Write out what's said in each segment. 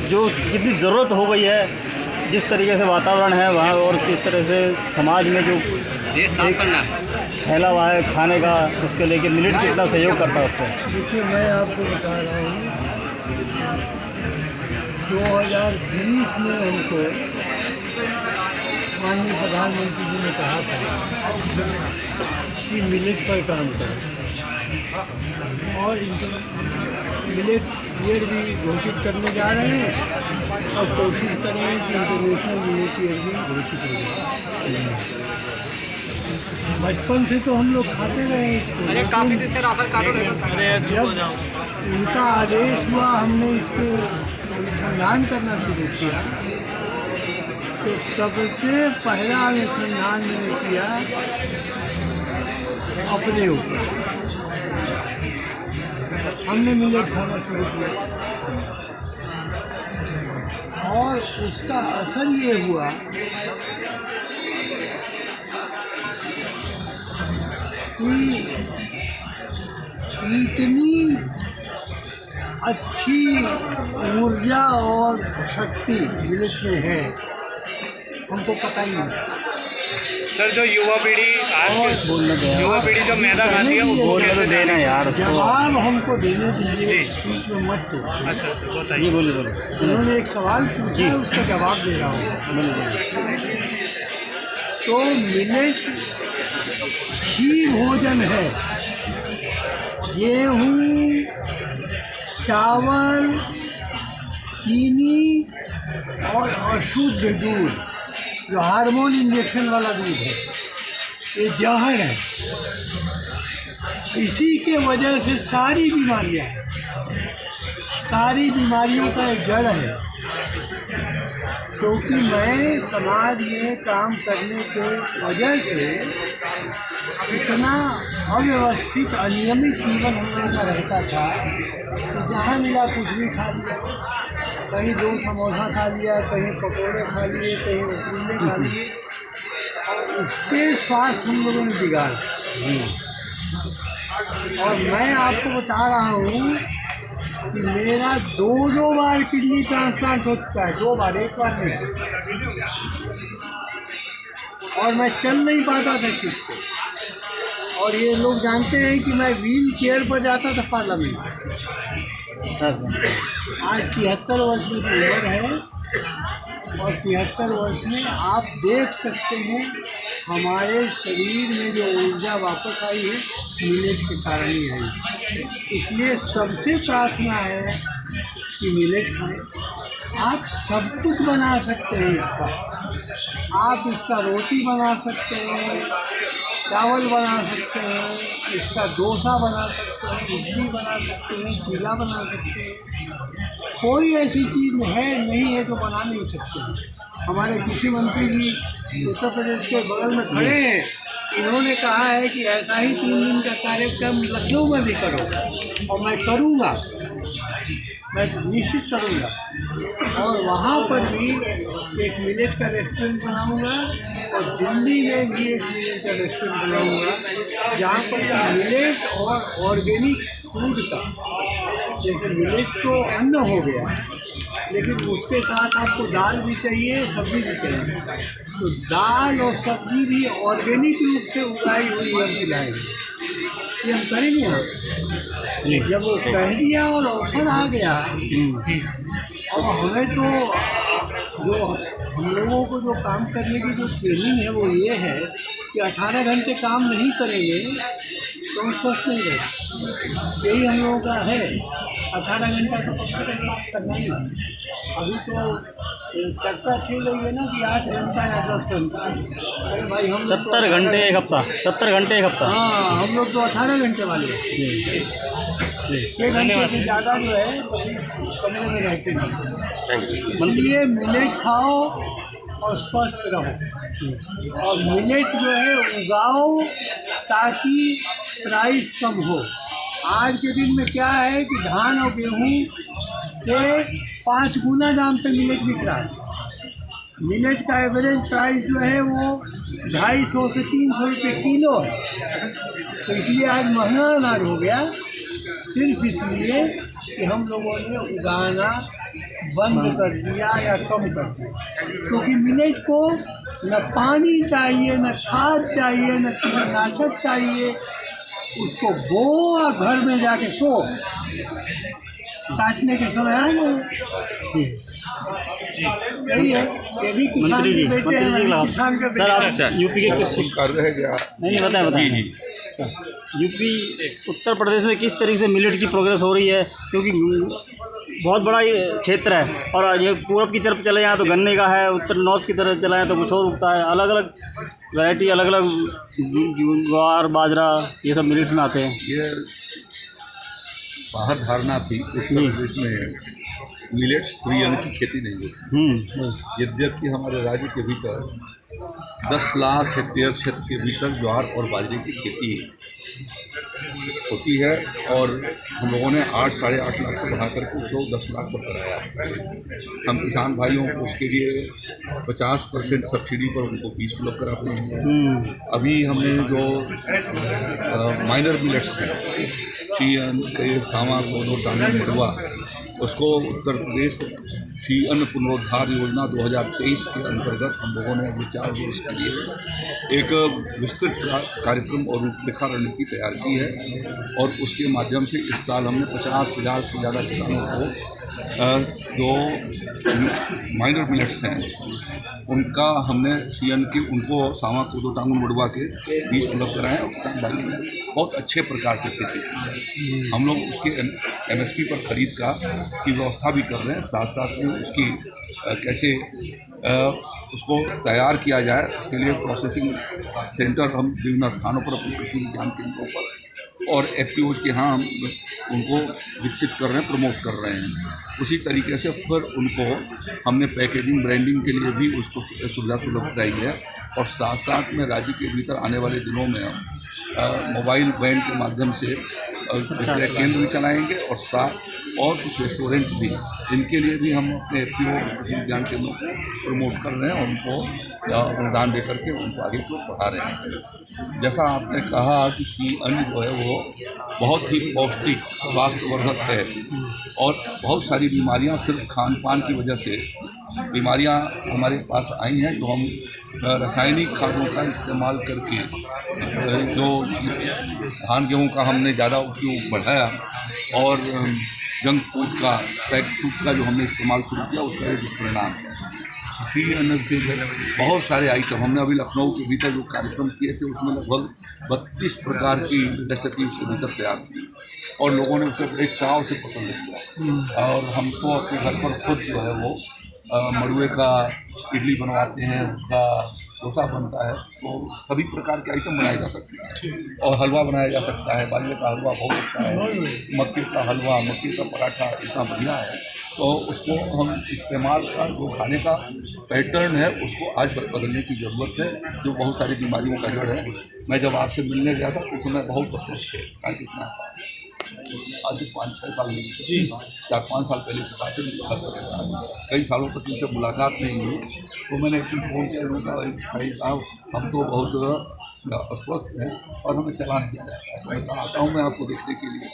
जो कितनी ज़रूरत हो गई है, जिस तरीके से वातावरण है वहाँ और किस तरह से समाज में जो ये साफ करना है फैला हुआ है खाने का, उसके लेके मिलेट कितना सहयोग करता है उसको। देखिए, मैं आपको बता रहा हूँ 2020 में हमको माननीय प्रधानमंत्री जी ने कहा था कि मिलेट पर काम करें और मिलेट ईयर भी घोषित करने जा रहे हैं और कोशिश करें कि इंटरनेशनल मिलेट ईयर भी घोषित हो जाए। बचपन से तो हम लोग खाते रहे इसको, लेकिन जब उनका आदेश हुआ हमने इस पर अनुसंधान करना शुरू किया तो सबसे पहला अनुसंधान मैंने किया अपने ऊपर। हमने मिलेट खाना शुरू किया और उसका असर ये हुआ कि इतनी अच्छी ऊर्जा और शक्ति मिलेट में है, हमको पता ही नहीं। सर, जो युवा पीढ़ी आज युवा पीढ़ी जो मैदा खाती है वो बोलने तो देना यार, जवाब हमको देने दीजिए, बीच में मत दो। अच्छा बताइए। जी बोलिए। उन्होंने एक सवाल पूछा है, उसका जवाब दे रहा हूँ। तो मिलेट ही भोजन है। गेहूँ, चावल, चीनी और अशुद्ध दूध, जो हार्मोन इंजेक्शन वाला दूध है, ये जहर है। इसी के वजह से सारी बीमारियां हैं, सारी बीमारियों का एक जड़ है। क्योंकि मैं समाज में काम करने के वजह से इतना अव्यवस्थित अनियमित जीवन हम लोगों का रहता था कि जहाँ मिला कुछ भी खा लिया, कहीं 2 समोसा खा लिया, कहीं पकौड़े खा लिए, कहीं रसगुल्ले खा लिए, और उसके स्वास्थ्य हम लोगों ने बिगाड़ा। और मैं आपको बता रहा हूँ कि मेरा 2 बार किडनी ट्रांसप्लांट हो चुका है, 2 बार, 1 बार नहीं। और मैं चल नहीं पाता था ठीक से, और ये लोग जानते हैं कि मैं व्हील चेयर पर जाता था पार्लियामेंट। आज 73 वर्ष की उम्र है और 73 वर्ष में आप देख सकते हैं हमारे शरीर में जो ऊर्जा वापस आई है, मिलेट के कारण ही आई। इसलिए सबसे प्रार्थना है कि मिलेट खाएं। आप सब कुछ बना सकते हैं इसका। आप इसका रोटी बना सकते हैं, चावल बना सकते हैं, इसका डोसा बना सकते हैं, इडली बना सकते हैं, चीला बना सकते हैं। कोई ऐसी चीज़ है नहीं है जो बना नहीं सकते। हमारे कृषि मंत्री जी उत्तर प्रदेश के बगल में खड़े हैं, इन्होंने कहा है कि ऐसा ही 3 दिन का कार्यक्रम लखनऊ में भी करो, और मैं करूँगा, मैं निश्चित करूँगा। और वहाँ पर भी एक मिलेट का रेस्टोरेंट बनाऊँगा और दिल्ली में भी एक मिलेट का रेस्टोरेंट बनाऊँगा, जहाँ पर मिलेट और ऑर्गेनिक फूड का, जैसे मिलेट तो अन्न हो गया, लेकिन उसके साथ आपको दाल भी चाहिए, सब्जी भी चाहिए, तो दाल और सब्जी भी ऑर्गेनिक रूप से उगाई हुई हम खिलाएंगे। ये हम करेंगे। यहाँ जब वो कह दिया और ऑफर आ गया, और हमें तो जो हम लोगों को जो काम करने की जो ट्रेनिंग है वो ये है कि 18 घंटे काम नहीं करेंगे तो हम स्वस्थ नहीं रहेंगे। यही हम लोगों का है, 18 घंटा तो काम करना ही है। अभी तो चर्चा चल रही है ना कि 8 घंटा या 10 घंटा। अरे भाई, हम 70 घंटे एक हफ्ता, 70 घंटे एक हफ्ता। हाँ, हम लोग तो 18 घंटे वाले हैं। 6 घंटे से ज़्यादा जो है कमरे में रहते हैं। इसलिए मिलेट खाओ और स्वस्थ रहो, और मिलेट जो है उगाओ ताकि प्राइस कम हो। आज के दिन में क्या है कि धान और गेहूँ से 5 गुना दाम पे मिलेट बिक रहा है। मिलेट का एवरेज प्राइस जो है वो 250 से 300 रुपये किलो है। तो इसलिए आज महंगा अनाज हो गया, सिर्फ इसलिए कि हम लोगों ने उगाना बंद कर दिया या कम कर दिया, क्योंकि मिलेट को न पानी चाहिए, न खाद चाहिए, न कीटनाशक चाहिए। उसको बो और घर में जाके सो, काटने के समय आ जाए। यही है, ये भी किसान मंत्री जी, के बेटे हैं, किसान के सर बेटे आप यूपी के किस कर रहे क्या? नहीं बताएं यूपी उत्तर प्रदेश में किस तरीके से मिलेट की प्रोग्रेस हो रही है, क्योंकि बहुत बड़ा ये क्षेत्र है और ये पूरब की तरफ चले जाएँ तो गन्ने का है, उत्तर नॉर्थ की तरफ चले जाएँ तो कुछ और उगता है। अलग अलग वैरायटी, अलग अलग ज्वार बाजरा ये सब मिलेट्स में आते हैं। ये बाहर धारणा थी उत्तर प्रदेश में मिलेट्स फ्री अन्न की खेती नहीं होती। यद्यपि हमारे राज्य के भीतर 10 लाख हेक्टेयर क्षेत्र के भीतर ज्वार और बाजरे की खेती होती है और हम लोगों ने 8-8.5 लाख से बढ़ा करके उसको 10 लाख पर कराया है। हम किसान भाइयों को उसके लिए 50% सब्सिडी पर उनको बीज उपलब्ध कराते हैं। अभी हमने जो माइनर मिलेट्स हैं, चियन, सामा, कोदो, दाना, मड़ुआ, उसको उत्तर प्रदेश श्री अन्न पुनरुद्धार योजना 2023 के अंतर्गत हम लोगों ने अगले 4 वर्ष के लिए एक विस्तृत कार्यक्रम और रूपरेखा रणनीति तैयार की है और उसके माध्यम से इस साल हमने 50,000 से ज़्यादा किसानों को जो माइनर मिलेट्स हैं उनका हमने सीएन के उनको सामा, कोदो, टांगुन, मड़ुआ के बीज उपलब्ध कराएँ और किसान भाई ने बहुत अच्छे प्रकार से खेती की है। हम लोग उसके MSP पर खरीद की व्यवस्था भी कर रहे हैं, साथ साथ में उसकी कैसे उसको तैयार किया जाए उसके लिए प्रोसेसिंग सेंटर हम विभिन्न स्थानों पर अपने कृषि विज्ञान केंद्रों पर और FPOs के यहाँ हम उनको विकसित कर रहे हैं, प्रमोट कर रहे हैं। उसी तरीके से फिर उनको हमने पैकेजिंग ब्रांडिंग के लिए भी उसको सुविधा सुलभ कराई है और साथ साथ में राज्य के भीतर आने वाले दिनों में हम मोबाइल वैन के माध्यम से विक्रय केंद्र भी चलाएँगे और साथ और कुछ रेस्टोरेंट भी, इनके लिए भी हम अपने FPO कृषि विज्ञान केंद्रों को प्रमोट कर रहे हैं और उनको अनुदान दे करके उनको आगे को बढ़ा रहे हैं। जैसा आपने कहा कि अन्न जो है वो बहुत ही पौष्टिक, स्वास्थ्यवर्धक है और बहुत सारी बीमारियां सिर्फ खान पान की वजह से बीमारियां हमारे पास आई हैं, जो हम रासायनिक खादों का इस्तेमाल करके जो धान गेहूँ का हमने ज़्यादा उपयोग बढ़ाया और जंक फूड का, पैक्ड फूड का जो हमने इस्तेमाल शुरू किया उसका ये दुष्परिणाम है। श्री अन्न के बहुत सारे आइटम हमने अभी लखनऊ के भीतर जो कार्यक्रम किए थे उसमें लगभग 32 प्रकार की रेसिपी उसके भीतर तैयार की और लोगों ने उसे बड़े चाव से पसंद किया और हमको अपने घर पर खुद जो है वो मड़ुए का इडली बनवाते हैं, उसका डोसा बनता है, तो सभी प्रकार के आइटम बनाए जा सकते हैं और हलवा बनाया जा सकता है। बाजरे का हलवा बहुत अच्छा है, मक्के का हलवा, मक्के का पराठा इतना बढ़िया है, तो उसको हम इस्तेमाल का जो खाने का पैटर्न है उसको आज बदलने की ज़रूरत है, जो बहुत सारी बीमारियों का जड़ है। मैं जब आपसे मिलने गया था उस समय बहुत अस्वस्थ थे, आज से 5-6 साल जी 4-5 साल पहले कई सालों तक इनसे मुलाकात नहीं हुई, तो मैंने एक दिन फ़ोन किया, भाई साहब हम तो बहुत अस्वस्थ हैं और हमें चला नहीं जाता है, तो मैं आता हूँ मैं आपको देखने के लिए।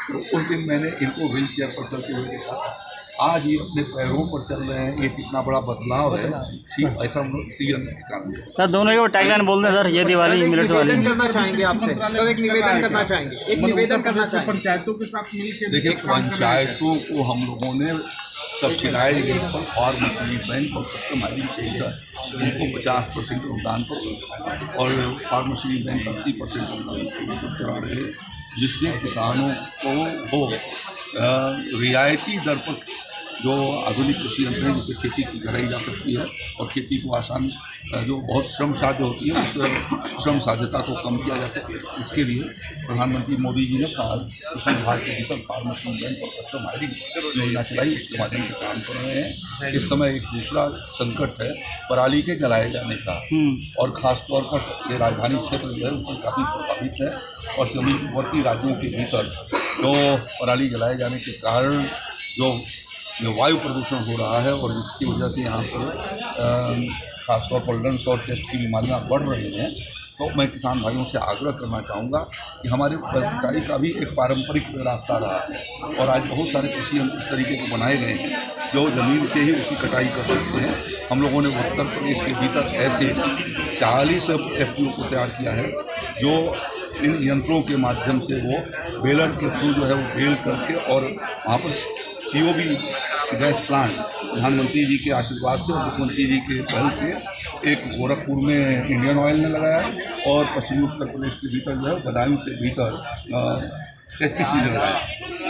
तो उस दिन मैंने इनको व्हील चेयर पर चलते हुए देखा, आज ये अपने पैरों पर चल रहे हैं, ये कितना बड़ा बदलाव है ऐसा सीएम के कारण। सर दोनों को टैगलाइन बोल दें सर, ये दिवाली मिलेट्स वाली करना चाहेंगे आपसे, तो एक निवेदन करना चाहेंगे, एक निवेदन करना चाहेंगे पंचायतों के साथ मिलकर। देखिए पंचायतों को हम लोगों ने सब्सिडाइज फार्म मशीनरी बैंक और कस्टमाइजिंग सेंटर उनको 50% अनुदान पर और फार्म मशीनरी बैंक 80% अनुदान करा रहे हैं, जिससे किसानों को वो रियायती दर पर जो आधुनिक कृषि यंत्र हैं जिससे खेती की कराई जा सकती है और खेती को आसान, जो बहुत श्रम साध्य होती है उस श्रम साध्यता को कम किया जा सके, इसके लिए प्रधानमंत्री मोदी जी ने कृषि विभाग के भीतर फार्म मशीनरी बैंक और कस्टमाइजिंग योजना चलाई, उसके माध्यम से काम कर रहे हैं। इस समय एक दूसरा संकट है पराली के जलाए जाने का और ख़ासतौर पर ये राजधानी क्षेत्र जो है उससे काफ़ी प्रभावित है और समीपवर्ती राज्यों के भीतर जो पराली जलाए जाने के कारण जो वायु प्रदूषण हो रहा है और जिसकी वजह से यहाँ पर खासतौर पर लंग्स और चेस्ट की बीमारियाँ बढ़ रही हैं, तो मैं किसान भाइयों से आग्रह करना चाहूँगा कि हमारे कटाई का भी एक पारंपरिक रास्ता रहा है और आज बहुत सारे कृषि यंत्र इस तरीके को बनाए गए हैं जो ज़मीन से ही उसकी कटाई कर सकते हैं। हम लोगों ने उत्तर प्रदेश के भीतर ऐसे 40 FPO को तैयार किया है जो इन यंत्रों के माध्यम से वो बेलर के थ्रू जो है वो बेल करके और वहाँ पर COB गैस प्लांट प्रधानमंत्री जी के आशीर्वाद से और मुख्यमंत्री जी के पहल से एक गोरखपुर में इंडियन ऑयल ने लगाया है और पश्चिमी उत्तर प्रदेश के भीतर जो है बदायूं के भीतर SPC ने लगाया।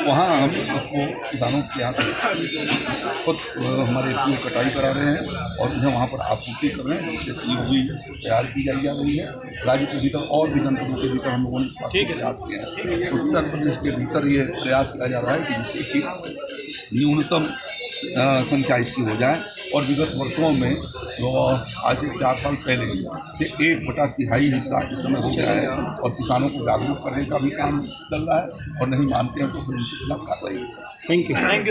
वहाँ हम उसको किसानों के यहाँ से खुद हमारे FPO कटाई करा रहे हैं और उन्हें वहाँ पर आपूर्ति कर रहे हैं जिससे COB तैयार की जा रही है। राज्य के भीतर और भी जनपदों के भीतर हम लोगों ने इस बात को प्रयास किया है। उत्तर प्रदेश के भीतर ये प्रयास किया जा रहा है कि जिससे कि न्यूनतम संख्या इसकी हो जाए और विगत वर्षों में जो आज से 4 साल पहले से 1/3 हिस्सा इस समय हो गया है और किसानों को जागरूक करने का भी काम चल रहा है और नहीं मानते हैं तो फिर उनके खिलाफ कार्रवाई। Thank you.